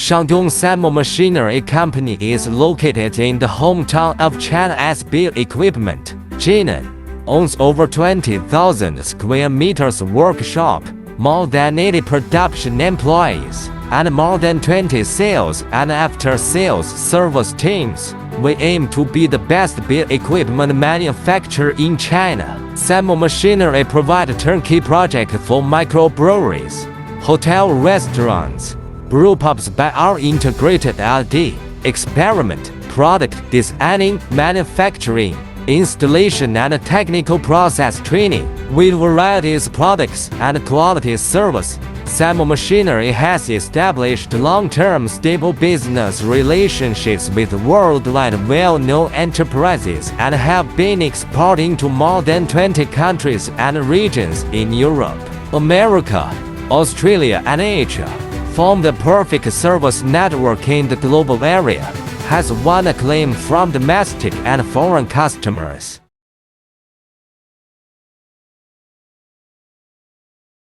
Shandong SENMO Machinery Company is located in the hometown of China's Beer Equipment. Jinan owns over 20,000 square meters workshop, more than 80 production employees, and more than 20 sales and after-sales service teams. We aim to be the best beer equipment manufacturer in China. SENMO Machinery provides turnkey project for microbreweries, hotel restaurants, brewpubs by our integrated R&D, experiment, product designing, manufacturing, installation and technical process training. With varieties products and quality service, SENMO Machinery has established long-term stable business relationships with worldwide well-known enterprises and have been exporting to more than 20 countries and regions in Europe, America, Australia and Asia. Form the perfect service network in the global area, has won acclaim from domestic and foreign customers.